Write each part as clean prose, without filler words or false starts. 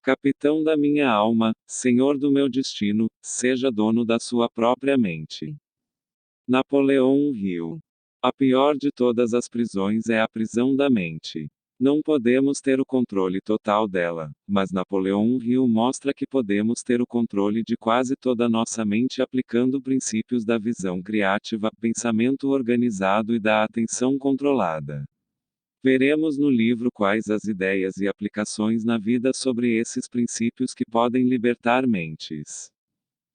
Capitão da minha alma, senhor do meu destino, seja dono da sua própria mente. Napoleão Hill. A pior de todas as prisões é a prisão da mente. Não podemos ter o controle total dela, mas Napoleão Hill mostra que podemos ter o controle de quase toda a nossa mente aplicando princípios da visão criativa, pensamento organizado e da atenção controlada. Veremos no livro quais as ideias e aplicações na vida sobre esses princípios que podem libertar mentes.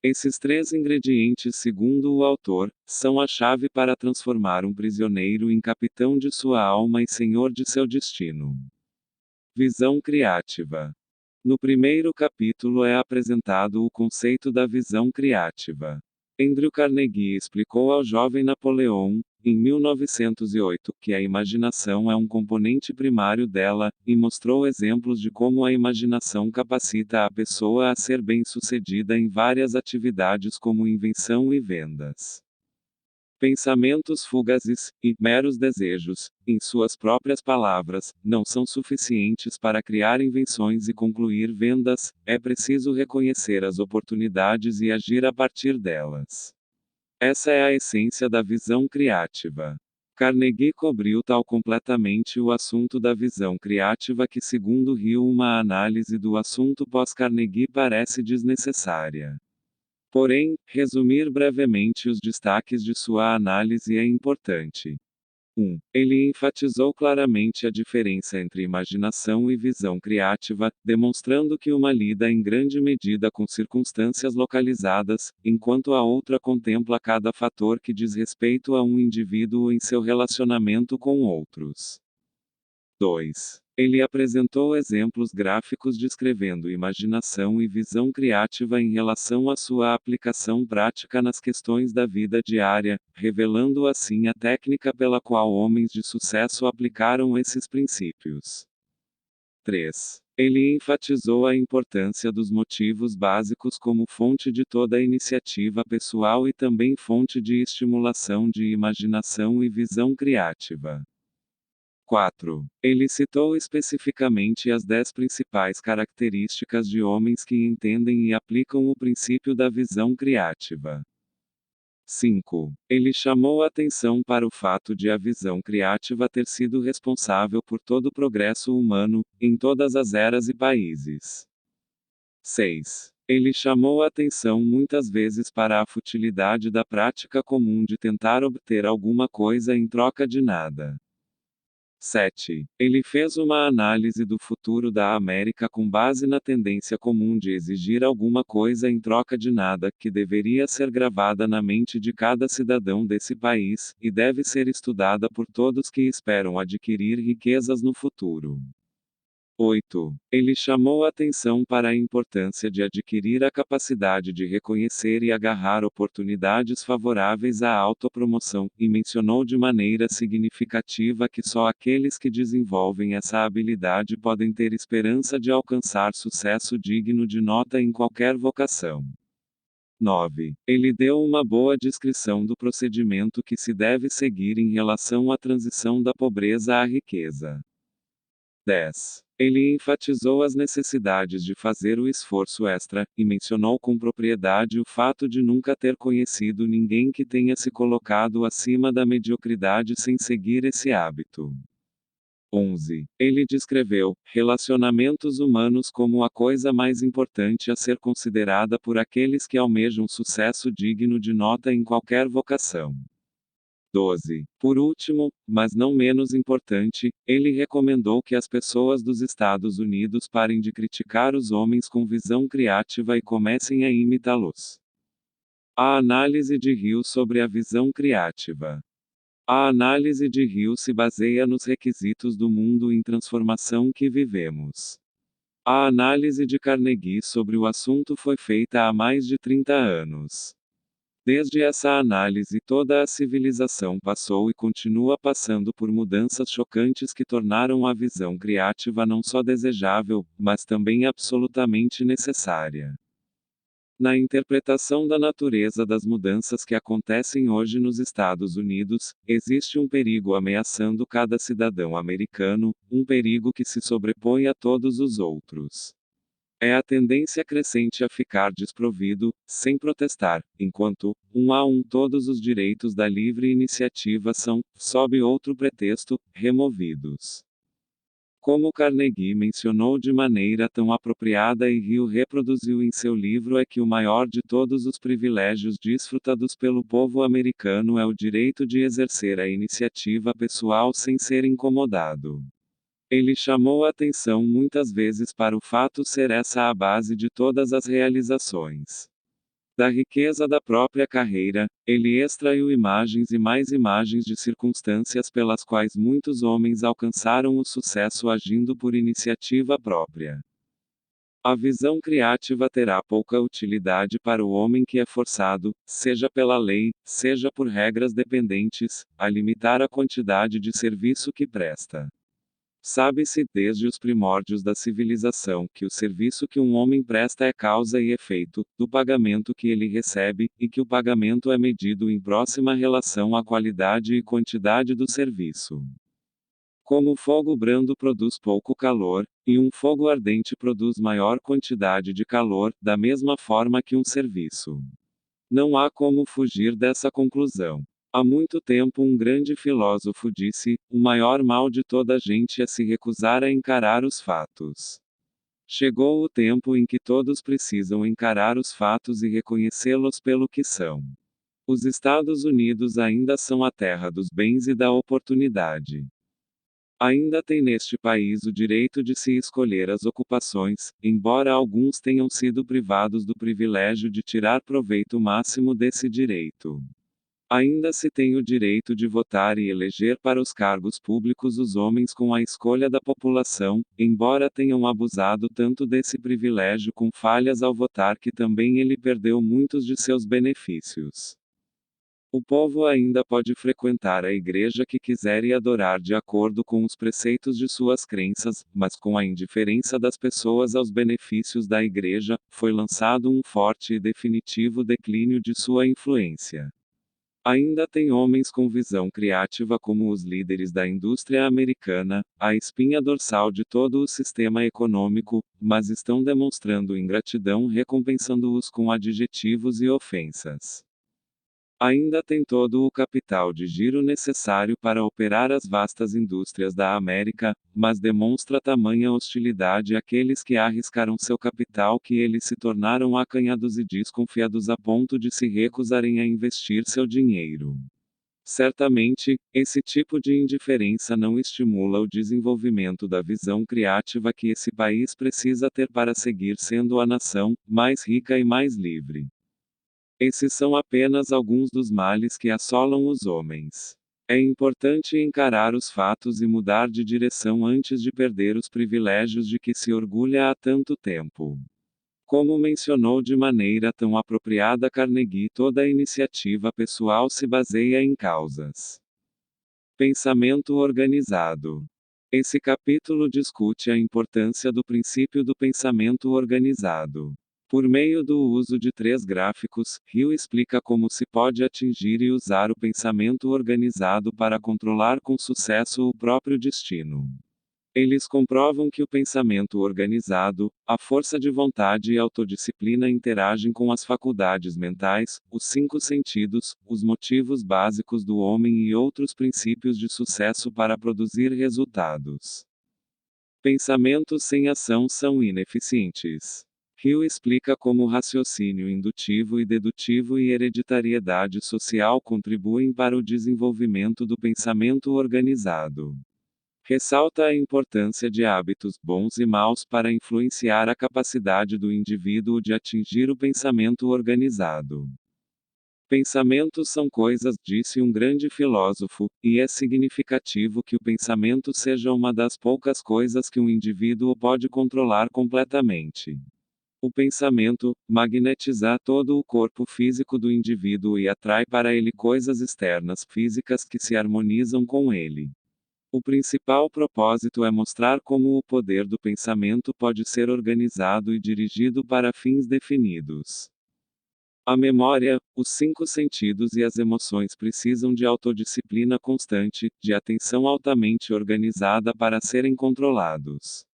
Esses três ingredientes, segundo o autor, são a chave para transformar um prisioneiro em capitão de sua alma e senhor de seu destino. Visão criativa. No primeiro capítulo é apresentado o conceito da visão criativa. Andrew Carnegie explicou ao jovem Napoleão, em 1908, que a imaginação é um componente primário dela, e mostrou exemplos de como a imaginação capacita a pessoa a ser bem-sucedida em várias atividades como invenção e vendas. Pensamentos fugazes, e meros desejos, em suas próprias palavras, não são suficientes para criar invenções e concluir vendas, é preciso reconhecer as oportunidades e agir a partir delas. Essa é a essência da visão criativa. Carnegie cobriu tal completamente o assunto da visão criativa que, segundo Hill, uma análise do assunto pós-Carnegie parece desnecessária. Porém, resumir brevemente os destaques de sua análise é importante. 1. Ele enfatizou claramente a diferença entre imaginação e visão criativa, demonstrando que uma lida em grande medida com circunstâncias localizadas, enquanto a outra contempla cada fator que diz respeito a um indivíduo em seu relacionamento com outros. 2. Ele apresentou exemplos gráficos descrevendo imaginação e visão criativa em relação à sua aplicação prática nas questões da vida diária, revelando assim a técnica pela qual homens de sucesso aplicaram esses princípios. 3. Ele enfatizou a importância dos motivos básicos como fonte de toda iniciativa pessoal e também fonte de estimulação de imaginação e visão criativa. 4. Ele citou especificamente as 10 principais características de homens que entendem e aplicam o princípio da visão criativa. 5. Ele chamou atenção para o fato de a visão criativa ter sido responsável por todo o progresso humano, em todas as eras e países. 6. Ele chamou atenção muitas vezes para a futilidade da prática comum de tentar obter alguma coisa em troca de nada. 7. Ele fez uma análise do futuro da América com base na tendência comum de exigir alguma coisa em troca de nada, que deveria ser gravada na mente de cada cidadão desse país, e deve ser estudada por todos que esperam adquirir riquezas no futuro. 8. Ele chamou atenção para a importância de adquirir a capacidade de reconhecer e agarrar oportunidades favoráveis à autopromoção, e mencionou de maneira significativa que só aqueles que desenvolvem essa habilidade podem ter esperança de alcançar sucesso digno de nota em qualquer vocação. 9. Ele deu uma boa descrição do procedimento que se deve seguir em relação à transição da pobreza à riqueza. 10. Ele enfatizou as necessidades de fazer o esforço extra, e mencionou com propriedade o fato de nunca ter conhecido ninguém que tenha se colocado acima da mediocridade sem seguir esse hábito. 11. Ele descreveu relacionamentos humanos como a coisa mais importante a ser considerada por aqueles que almejam sucesso digno de nota em qualquer vocação. 12. Por último, mas não menos importante, ele recomendou que as pessoas dos Estados Unidos parem de criticar os homens com visão criativa e comecem a imitá-los. A análise de Hill sobre a visão criativa. A análise de Hill se baseia nos requisitos do mundo em transformação que vivemos. A análise de Carnegie sobre o assunto foi feita há mais de 30 anos. Desde essa análise, toda a civilização passou e continua passando por mudanças chocantes que tornaram a visão criativa não só desejável, mas também absolutamente necessária. Na interpretação da natureza das mudanças que acontecem hoje nos Estados Unidos, existe um perigo ameaçando cada cidadão americano, um perigo que se sobrepõe a todos os outros. É a tendência crescente a ficar desprovido, sem protestar, enquanto, um a um todos os direitos da livre iniciativa são, sob outro pretexto, removidos. Como Carnegie mencionou de maneira tão apropriada e Hill reproduziu em seu livro é que o maior de todos os privilégios desfrutados pelo povo americano é o direito de exercer a iniciativa pessoal sem ser incomodado. Ele chamou a atenção muitas vezes para o fato ser essa a base de todas as realizações. Da riqueza da própria carreira, ele extraiu imagens e mais imagens de circunstâncias pelas quais muitos homens alcançaram o sucesso agindo por iniciativa própria. A visão criativa terá pouca utilidade para o homem que é forçado, seja pela lei, seja por regras dependentes, a limitar a quantidade de serviço que presta. Sabe-se, desde os primórdios da civilização, que o serviço que um homem presta é causa e efeito, do pagamento que ele recebe, e que o pagamento é medido em próxima relação à qualidade e quantidade do serviço. Como o fogo brando produz pouco calor, e um fogo ardente produz maior quantidade de calor, da mesma forma que um serviço. Não há como fugir dessa conclusão. Há muito tempo um grande filósofo disse: o maior mal de toda a gente é se recusar a encarar os fatos. Chegou o tempo em que todos precisam encarar os fatos e reconhecê-los pelo que são. Os Estados Unidos ainda são a terra dos bens e da oportunidade. Ainda tem neste país o direito de se escolher as ocupações, embora alguns tenham sido privados do privilégio de tirar proveito máximo desse direito. Ainda se tem o direito de votar e eleger para os cargos públicos os homens com a escolha da população, embora tenham abusado tanto desse privilégio com falhas ao votar que também ele perdeu muitos de seus benefícios. O povo ainda pode frequentar a igreja que quiser e adorar de acordo com os preceitos de suas crenças, mas com a indiferença das pessoas aos benefícios da igreja, foi lançado um forte e definitivo declínio de sua influência. Ainda tem homens com visão criativa como os líderes da indústria americana, a espinha dorsal de todo o sistema econômico, mas estão demonstrando ingratidão recompensando-os com adjetivos e ofensas. Ainda tem todo o capital de giro necessário para operar as vastas indústrias da América, mas demonstra tamanha hostilidade àqueles que arriscaram seu capital que eles se tornaram acanhados e desconfiados a ponto de se recusarem a investir seu dinheiro. Certamente, esse tipo de indiferença não estimula o desenvolvimento da visão criativa que esse país precisa ter para seguir sendo a nação mais rica e mais livre. Esses são apenas alguns dos males que assolam os homens. É importante encarar os fatos e mudar de direção antes de perder os privilégios de que se orgulha há tanto tempo. Como mencionou de maneira tão apropriada Carnegie, toda iniciativa pessoal se baseia em causas. Pensamento organizado. Esse capítulo discute a importância do princípio do pensamento organizado. Por meio do uso de 3 gráficos, Hill explica como se pode atingir e usar o pensamento organizado para controlar com sucesso o próprio destino. Eles comprovam que o pensamento organizado, a força de vontade e autodisciplina interagem com as faculdades mentais, os 5 sentidos, os motivos básicos do homem e outros princípios de sucesso para produzir resultados. Pensamentos sem ação são ineficientes. Hill explica como o raciocínio indutivo e dedutivo e hereditariedade social contribuem para o desenvolvimento do pensamento organizado. Ressalta a importância de hábitos bons e maus para influenciar a capacidade do indivíduo de atingir o pensamento organizado. Pensamentos são coisas, disse um grande filósofo, e é significativo que o pensamento seja uma das poucas coisas que um indivíduo pode controlar completamente. O pensamento magnetiza todo o corpo físico do indivíduo e atrai para ele coisas externas físicas que se harmonizam com ele. O principal propósito é mostrar como o poder do pensamento pode ser organizado e dirigido para fins definidos. A memória, os 5 sentidos e as emoções precisam de autodisciplina constante, de atenção altamente organizada para serem controlados.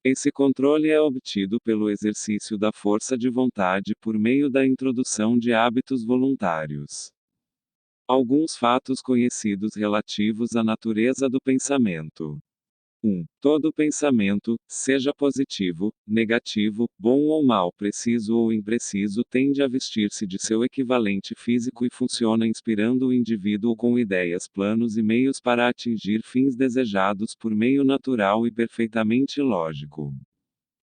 Esse controle é obtido pelo exercício da força de vontade por meio da introdução de hábitos voluntários. Alguns fatos conhecidos relativos à natureza do pensamento. 1. Todo pensamento, seja positivo, negativo, bom ou mal, preciso ou impreciso, tende a vestir-se de seu equivalente físico e funciona inspirando o indivíduo com ideias, planos e meios para atingir fins desejados por meio natural e perfeitamente lógico.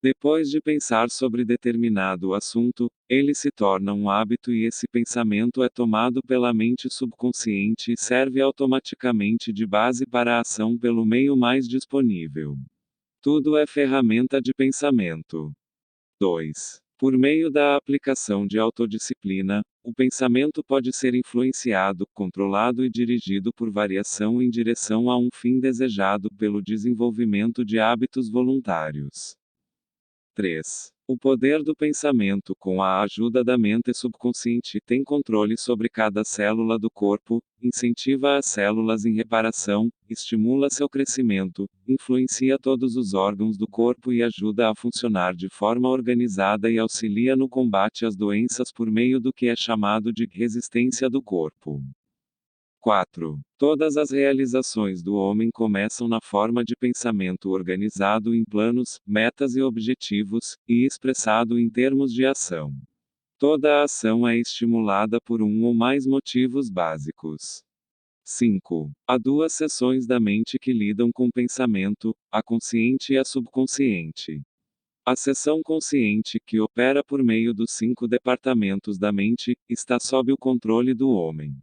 Depois de pensar sobre determinado assunto, ele se torna um hábito e esse pensamento é tomado pela mente subconsciente e serve automaticamente de base para a ação pelo meio mais disponível. Tudo é ferramenta de pensamento. 2. Por meio da aplicação de autodisciplina, o pensamento pode ser influenciado, controlado e dirigido por variação em direção a um fim desejado pelo desenvolvimento de hábitos voluntários. 3. O poder do pensamento com a ajuda da mente subconsciente tem controle sobre cada célula do corpo, incentiva as células em reparação, estimula seu crescimento, influencia todos os órgãos do corpo e ajuda a funcionar de forma organizada e auxilia no combate às doenças por meio do que é chamado de resistência do corpo. 4. Todas as realizações do homem começam na forma de pensamento organizado em planos, metas e objetivos, e expressado em termos de ação. Toda a ação é estimulada por um ou mais motivos básicos. 5. Há duas seções da mente que lidam com pensamento, a consciente e a subconsciente. A seção consciente, que opera por meio dos 5 departamentos da mente, está sob o controle do homem.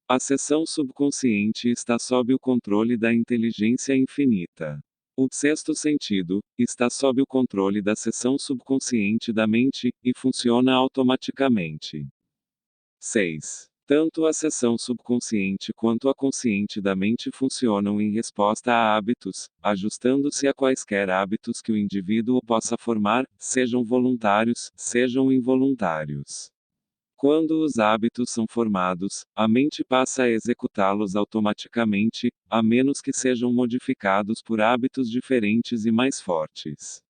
A seção subconsciente está sob o controle da inteligência infinita. O sexto sentido está sob o controle da seção subconsciente da mente e funciona automaticamente. 6. Tanto a seção subconsciente quanto a consciente da mente funcionam em resposta a hábitos, ajustando-se a quaisquer hábitos que o indivíduo possa formar, sejam voluntários, sejam involuntários. Quando os hábitos são formados, a mente passa a executá-los automaticamente, a menos que sejam modificados por hábitos diferentes e mais fortes.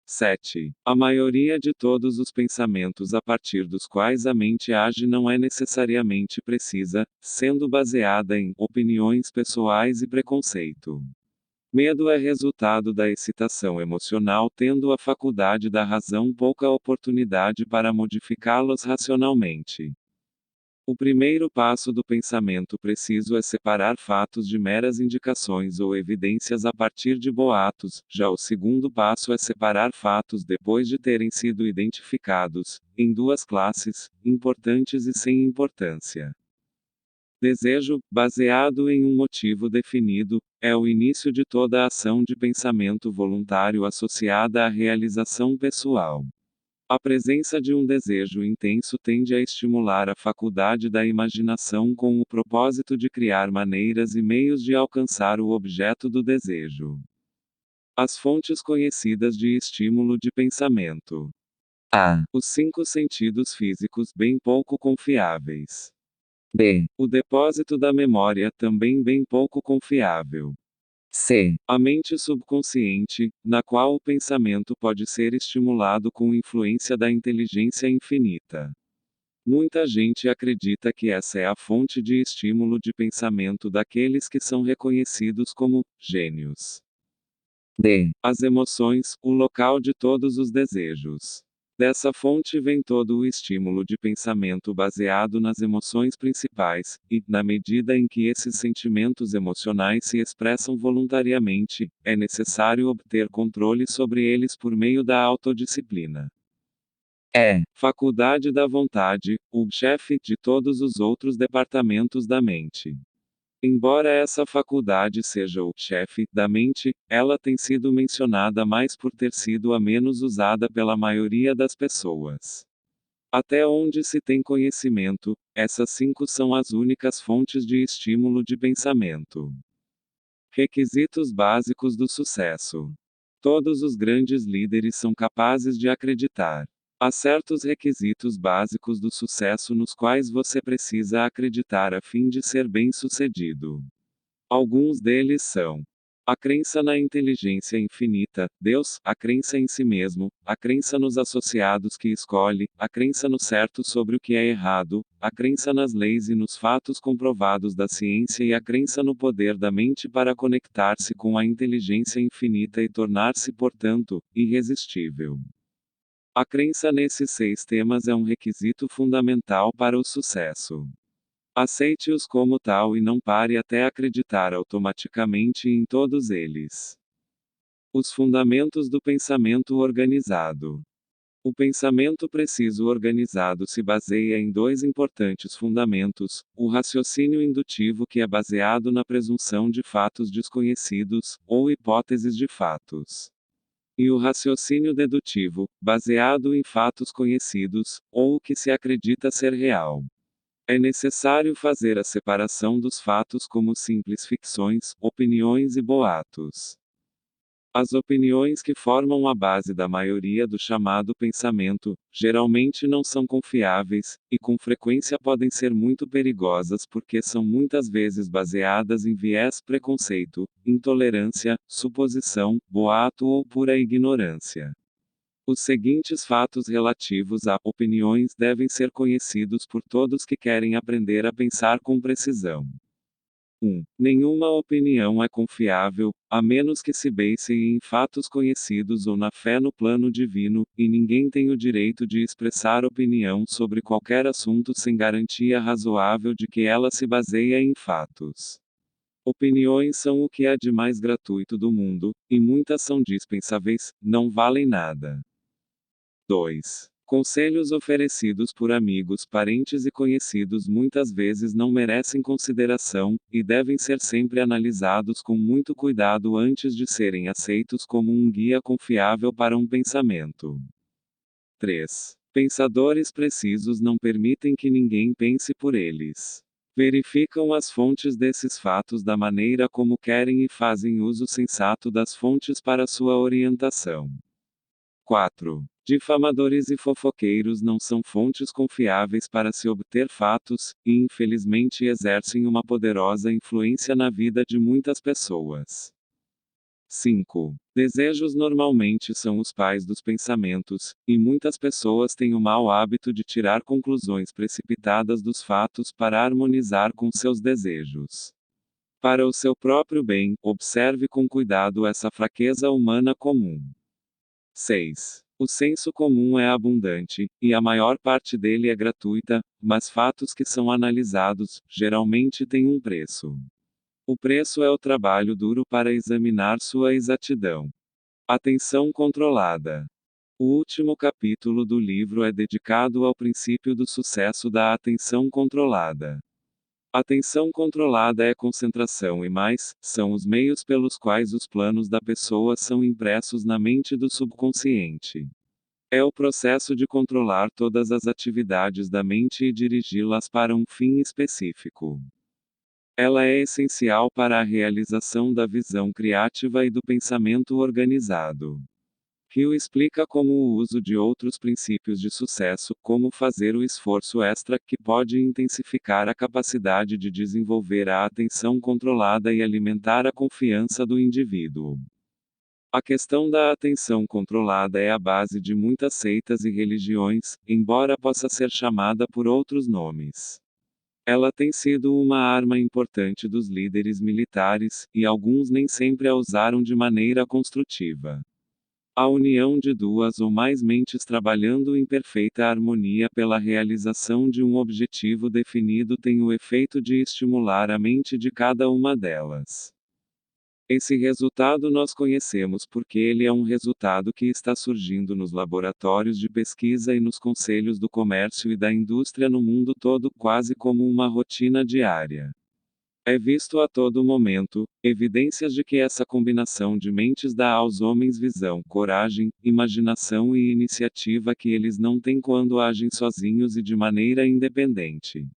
7. A maioria de todos os pensamentos a partir dos quais a mente age não é necessariamente precisa, sendo baseada em opiniões pessoais e preconceito. Medo é resultado da excitação emocional, tendo a faculdade da razão pouca oportunidade para modificá-los racionalmente. O primeiro passo do pensamento preciso é separar fatos de meras indicações ou evidências a partir de boatos, já o segundo passo é separar fatos depois de terem sido identificados, em duas classes, importantes e sem importância. Desejo, baseado em um motivo definido, é o início de toda a ação de pensamento voluntário associada à realização pessoal. A presença de um desejo intenso tende a estimular a faculdade da imaginação com o propósito de criar maneiras e meios de alcançar o objeto do desejo. As fontes conhecidas de estímulo de pensamento. A. Os 5 sentidos físicos bem pouco confiáveis. B. O depósito da memória também bem pouco confiável. C. A mente subconsciente, na qual o pensamento pode ser estimulado com influência da inteligência infinita. Muita gente acredita que essa é a fonte de estímulo de pensamento daqueles que são reconhecidos como gênios. D. As emoções, o local de todos os desejos. Dessa fonte vem todo o estímulo de pensamento baseado nas emoções principais, e, na medida em que esses sentimentos emocionais se expressam voluntariamente, é necessário obter controle sobre eles por meio da autodisciplina. É faculdade da vontade, o chefe de todos os outros departamentos da mente. Embora essa faculdade seja o chefe da mente, ela tem sido mencionada mais por ter sido a menos usada pela maioria das pessoas. Até onde se tem conhecimento, essas 5 são as únicas fontes de estímulo de pensamento. Requisitos básicos do sucesso. Todos os grandes líderes são capazes de acreditar. Há certos requisitos básicos do sucesso nos quais você precisa acreditar a fim de ser bem-sucedido. Alguns deles são: A crença na inteligência infinita, Deus, a crença em si mesmo, a crença nos associados que escolhe, a crença no certo sobre o que é errado, a crença nas leis e nos fatos comprovados da ciência e a crença no poder da mente para conectar-se com a inteligência infinita e tornar-se, portanto, irresistível. A crença nesses 6 temas é um requisito fundamental para o sucesso. Aceite-os como tal e não pare até acreditar automaticamente em todos eles. Os fundamentos do pensamento organizado. O pensamento preciso organizado se baseia em 2 importantes fundamentos: o raciocínio indutivo, que é baseado na presunção de fatos desconhecidos, ou hipóteses de fatos, e o raciocínio dedutivo, baseado em fatos conhecidos, ou o que se acredita ser real. É necessário fazer a separação dos fatos como simples ficções, opiniões e boatos. As opiniões que formam a base da maioria do chamado pensamento, geralmente não são confiáveis, e com frequência podem ser muito perigosas porque são muitas vezes baseadas em viés, preconceito, intolerância, suposição, boato ou pura ignorância. Os seguintes fatos relativos a opiniões devem ser conhecidos por todos que querem aprender a pensar com precisão. 1. Nenhuma opinião é confiável, a menos que se base em fatos conhecidos ou na fé no plano divino, e ninguém tem o direito de expressar opinião sobre qualquer assunto sem garantia razoável de que ela se baseia em fatos. Opiniões são o que há de mais gratuito do mundo, e muitas são dispensáveis, não valem nada. 2. Conselhos oferecidos por amigos, parentes e conhecidos muitas vezes não merecem consideração, e devem ser sempre analisados com muito cuidado antes de serem aceitos como um guia confiável para um pensamento. 3. Pensadores precisos não permitem que ninguém pense por eles. Verificam as fontes desses fatos da maneira como querem e fazem uso sensato das fontes para sua orientação. 4. Difamadores e fofoqueiros não são fontes confiáveis para se obter fatos, e infelizmente exercem uma poderosa influência na vida de muitas pessoas. 5. Desejos normalmente são os pais dos pensamentos, e muitas pessoas têm o mau hábito de tirar conclusões precipitadas dos fatos para harmonizar com seus desejos. Para o seu próprio bem, observe com cuidado essa fraqueza humana comum. 6. O senso comum é abundante, e a maior parte dele é gratuita, mas fatos que são analisados, geralmente têm um preço. O preço é o trabalho duro para examinar sua exatidão. Atenção controlada. O último capítulo do livro é dedicado ao princípio do sucesso da atenção controlada. Atenção controlada é concentração e mais, são os meios pelos quais os planos da pessoa são impressos na mente do subconsciente. É o processo de controlar todas as atividades da mente e dirigi-las para um fim específico. Ela é essencial para a realização da visão criativa e do pensamento organizado. Hill explica como o uso de outros princípios de sucesso, como fazer o esforço extra, que pode intensificar a capacidade de desenvolver a atenção controlada e alimentar a confiança do indivíduo. A questão da atenção controlada é a base de muitas seitas e religiões, embora possa ser chamada por outros nomes. Ela tem sido uma arma importante dos líderes militares, e alguns nem sempre a usaram de maneira construtiva. A união de 2 ou mais mentes trabalhando em perfeita harmonia pela realização de um objetivo definido tem o efeito de estimular a mente de cada uma delas. Esse resultado nós conhecemos porque ele é um resultado que está surgindo nos laboratórios de pesquisa e nos conselhos do comércio e da indústria no mundo todo quase como uma rotina diária. É visto a todo momento, evidências de que essa combinação de mentes dá aos homens visão, coragem, imaginação e iniciativa que eles não têm quando agem sozinhos e de maneira independente.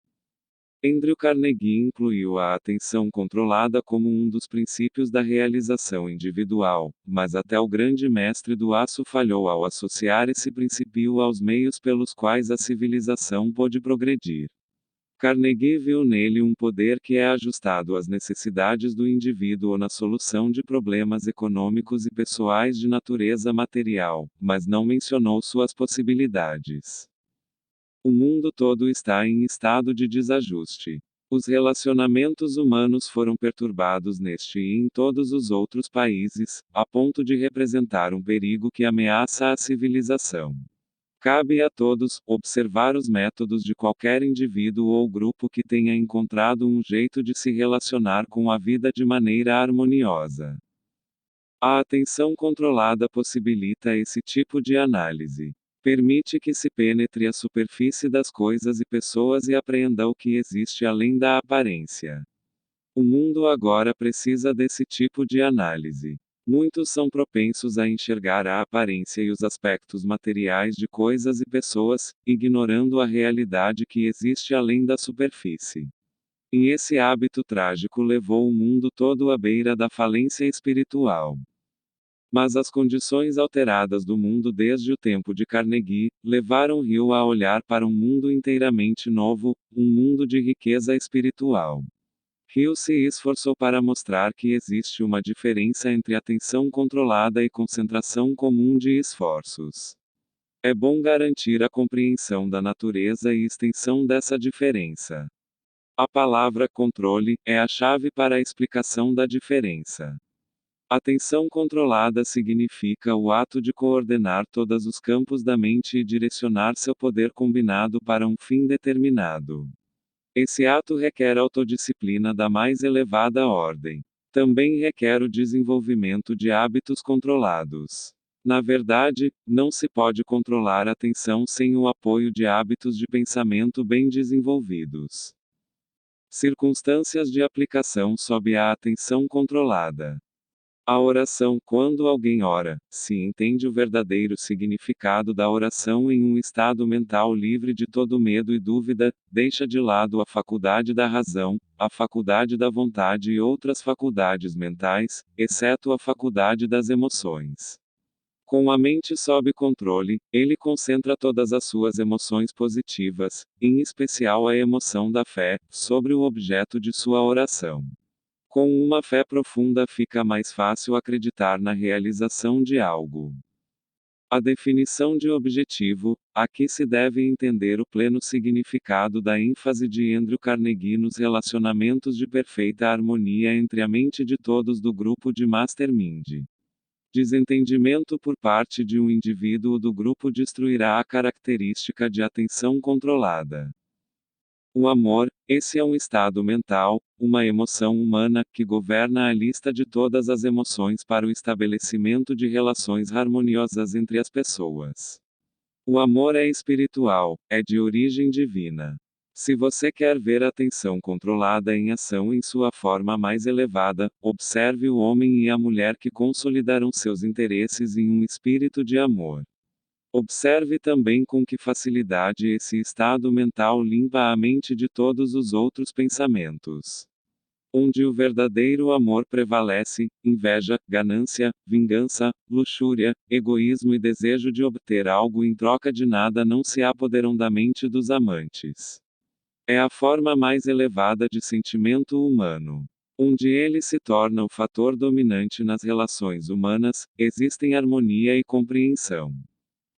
Andrew Carnegie incluiu a atenção controlada como um dos princípios da realização individual, mas até o grande mestre do aço falhou ao associar esse princípio aos meios pelos quais a civilização pôde progredir. Carnegie viu nele um poder que é ajustado às necessidades do indivíduo na solução de problemas econômicos e pessoais de natureza material, mas não mencionou suas possibilidades. O mundo todo está em estado de desajuste. Os relacionamentos humanos foram perturbados neste e em todos os outros países, a ponto de representar um perigo que ameaça a civilização. Cabe a todos observar os métodos de qualquer indivíduo ou grupo que tenha encontrado um jeito de se relacionar com a vida de maneira harmoniosa. A atenção controlada possibilita esse tipo de análise. Permite que se penetre a superfície das coisas e pessoas e apreenda o que existe além da aparência. O mundo agora precisa desse tipo de análise. Muitos são propensos a enxergar a aparência e os aspectos materiais de coisas e pessoas, ignorando a realidade que existe além da superfície. E esse hábito trágico levou o mundo todo à beira da falência espiritual. Mas as condições alteradas do mundo desde o tempo de Carnegie levaram Hill a olhar para um mundo inteiramente novo, um mundo de riqueza espiritual. Hill se esforçou para mostrar que existe uma diferença entre atenção controlada e concentração comum de esforços. É bom garantir a compreensão da natureza e extensão dessa diferença. A palavra controle é a chave para a explicação da diferença. Atenção controlada significa o ato de coordenar todos os campos da mente e direcionar seu poder combinado para um fim determinado. Esse ato requer autodisciplina da mais elevada ordem. Também requer o desenvolvimento de hábitos controlados. Na verdade, não se pode controlar a atenção sem o apoio de hábitos de pensamento bem desenvolvidos. Circunstâncias de aplicação sob a atenção controlada. A oração. Quando alguém ora, se entende o verdadeiro significado da oração em um estado mental livre de todo medo e dúvida, deixa de lado a faculdade da razão, a faculdade da vontade e outras faculdades mentais, exceto a faculdade das emoções. Com a mente sob controle, ele concentra todas as suas emoções positivas, em especial a emoção da fé, sobre o objeto de sua oração. Com uma fé profunda fica mais fácil acreditar na realização de algo. A definição de objetivo. Aqui se deve entender o pleno significado da ênfase de Andrew Carnegie nos relacionamentos de perfeita harmonia entre a mente de todos do grupo de Mastermind. Desentendimento por parte de um indivíduo do grupo destruirá a característica de atenção controlada. O amor, esse é um estado mental, uma emoção humana, que governa a lista de todas as emoções para o estabelecimento de relações harmoniosas entre as pessoas. O amor é espiritual, é de origem divina. Se você quer ver a atenção controlada em ação em sua forma mais elevada, observe o homem e a mulher que consolidaram seus interesses em um espírito de amor. Observe também com que facilidade esse estado mental limpa a mente de todos os outros pensamentos. Onde o verdadeiro amor prevalece, inveja, ganância, vingança, luxúria, egoísmo e desejo de obter algo em troca de nada não se apoderam da mente dos amantes. É a forma mais elevada de sentimento humano. Onde ele se torna o fator dominante nas relações humanas, existem harmonia e compreensão.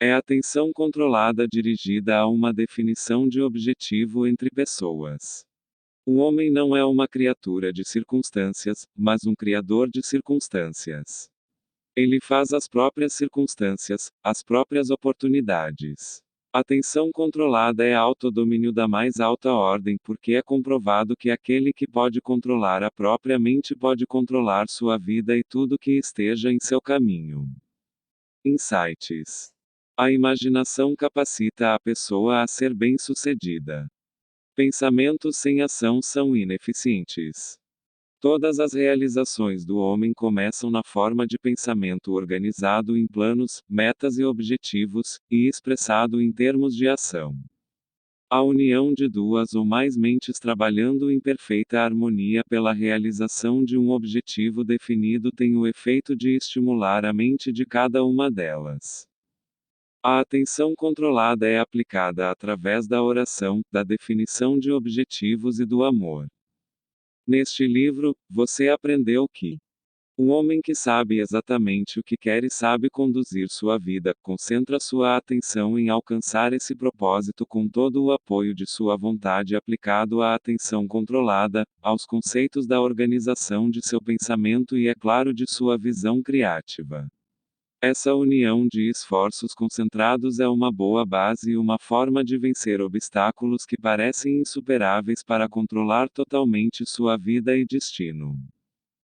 É atenção controlada dirigida a uma definição de objetivo entre pessoas. O homem não é uma criatura de circunstâncias, mas um criador de circunstâncias. Ele faz as próprias circunstâncias, as próprias oportunidades. Atenção controlada é autodomínio da mais alta ordem porque é comprovado que aquele que pode controlar a própria mente pode controlar sua vida e tudo que esteja em seu caminho. Insights. A imaginação capacita a pessoa a ser bem-sucedida. Pensamentos sem ação são ineficientes. Todas as realizações do homem começam na forma de pensamento organizado em planos, metas e objetivos, e expressado em termos de ação. A união de duas ou mais mentes trabalhando em perfeita harmonia pela realização de um objetivo definido tem o efeito de estimular a mente de cada uma delas. A atenção controlada é aplicada através da oração, da definição de objetivos e do amor. Neste livro, você aprendeu que um homem que sabe exatamente o que quer e sabe conduzir sua vida, concentra sua atenção em alcançar esse propósito com todo o apoio de sua vontade aplicado à atenção controlada, aos conceitos da organização de seu pensamento e, é claro, de sua visão criativa. Essa união de esforços concentrados é uma boa base e uma forma de vencer obstáculos que parecem insuperáveis para controlar totalmente sua vida e destino.